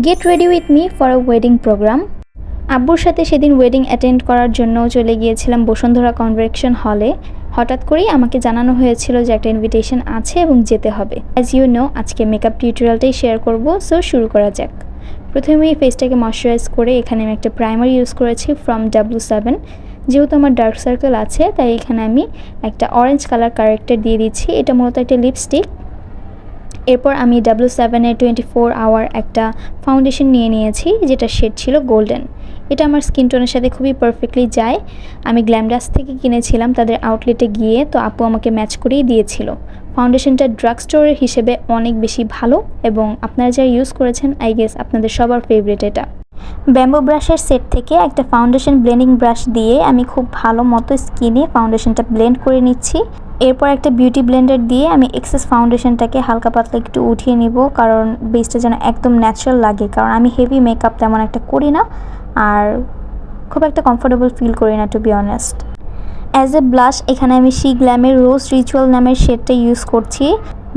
Gate ready with me for a wedding program. আব্বুর সাথে সেদিন ওয়েডিং অ্যাটেন্ড করার জন্য চলে গিয়েছিলাম বসুন্ধরা কনভেনশন হলে। হঠাৎ করেই আমাকে জানানো হয়েছিল যে একটা ইনভিটেশন আছে এবং যেতে হবে। অ্যাজ ইউ নো, আজকে মেকআপ টিউটোরিয়ালটাই শেয়ার করব, সো শুরু করা যাক। প্রথমে এই ফেসটাকে ময়শ্চারাইজ করে এখানে আমি একটা প্রাইমার ইউজ করেছি ফ্রম W7। যেহেতু আমার ডার্ক সার্কেল আছে তাই এখানে আমি একটা অরেঞ্জ কালার কারেক্টার দিয়ে দিচ্ছি। এটা মূলত একটা লিপস্টিক। এরপর আমি W7-এর 24 আওয়ার একটা ফাউন্ডেশন নিয়ে নিয়েছি, যেটা শেড ছিল গোল্ডেন। এটা আমার স্কিন টোনের সাথে খুবই পারফেক্টলি যায়। আমি গ্ল্যামডাস থেকে কিনেছিলাম তাদের আউটলেটে গিয়ে, তো আপু আমাকে ম্যাচ করেই দিয়েছিল। ফাউন্ডেশনটা ড্রাগ স্টোরের হিসেবে অনেক বেশি ভালো এবং আপনারা যারা ইউজ করেছেন আই গেস আপনাদের সবার ফেভারিট এটা। ব্যাম্বো ব্রাশের সেট থেকে একটা ফাউন্ডেশন ব্লেন্ডিং ব্রাশ দিয়ে আমি খুব ভালো মতো স্কিনে ফাউন্ডেশনটা ব্লেন্ড করে নিচ্ছি। এরপর একটা বিউটি ব্লেন্ডার দিয়ে আমি এক্সেস ফাউন্ডেশনটাকে হালকা পাতলা একটু উঠিয়ে নিব, কারণ বেসটা যেন একদম ন্যাচারাল লাগে, কারণ আমি হেভি মেকআপ তেমন একটা করি না আর খুব একটা কমফোর্টেবল ফিল করি না to be honest. As a blush এখানে আমি শি গ্ল্যামের রোজ রিচুয়াল নামের শেডটা ইউজ করছি।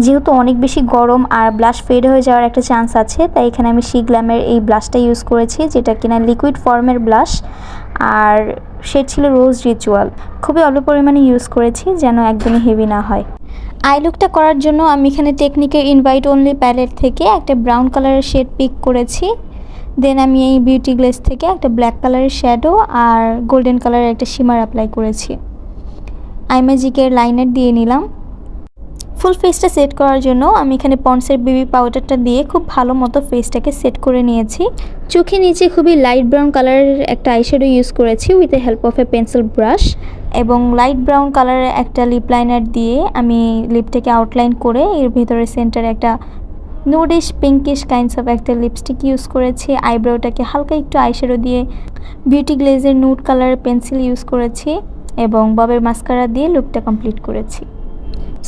যেহেতু অনেক বেশি গরম আর ব্লাশ ফেড হয়ে যাওয়ার একটা চান্স আছে, তাই এখানে আমি শি গ্ল্যামের এই ব্লাশটা ইউজ করেছি, যেটা কিনা লিকুইড ফর্মের ব্লাশ আর শেড ছিল রোজ রিচুয়াল। খুবই অল্প পরিমাণে ইউজ করেছি যেন একদমই হেভি না হয়। আই লুকটা করার জন্য আমি এখানে টেকনিকের ইনভাইট অনলি প্যালেট থেকে একটা ব্রাউন কালারের শেড পিক করেছি। দেন আমি এই বিউটি গ্লেস থেকে একটা ব্ল্যাক কালারের শ্যাডো আর গোল্ডেন কালারের একটা শিমার অ্যাপ্লাই করেছি। আই ম্যাজিকের লাইনার দিয়ে নিলাম। ফুল ফেসটা সেট করার জন্য আমি এখানে পন্ডসের বেবি পাউডারটা দিয়ে খুব ভালো মতো ফেসটাকে সেট করে নিয়েছি। চোখে নিচে খুবই লাইট ব্রাউন কালারের একটা আইশ্যাডো ইউজ করেছি with the help of a pencil brush, এবং লাইট ব্রাউন কালারের একটা লিপ লাইনার দিয়ে আমি লিপটাকে আউটলাইন করে এর ভেতরে সেন্টারে একটা নুডিশ পিঙ্কিশ কাইন্ডস অফ একটা লিপস্টিক ইউজ করেছি। আইব্রোটাকে হালকা একটু আইশ্যাডো দিয়ে বিউটি গ্লেজের নুড কালারের পেন্সিল ইউজ করেছি এবং ববের মাস্কারা দিয়ে লুকটা কমপ্লিট করেছি।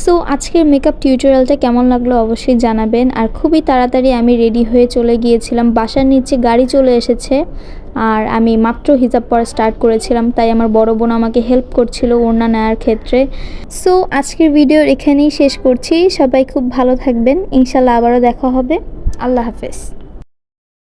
সো আজকের মেকআপ টিউটোরিয়ালটা কেমন লাগলো অবশ্যই জানাবেন। আর খুবই তাড়াতাড়ি আমি রেডি হয়ে চলে গিয়েছিলাম, বাসার নিচে গাড়ি চলে এসেছে আর আমি মাত্র হিজাব পরা স্টার্ট করেছিলাম, তাই আমার বড় বোন আমাকে হেল্প করছিল ওড়না নেওয়ার ক্ষেত্রে। সো আজকের ভিডিও এখানেই শেষ করছি। সবাই খুব ভালো থাকবেন, ইনশাল্লাহ আবারও দেখা হবে। আল্লাহ হাফেজ।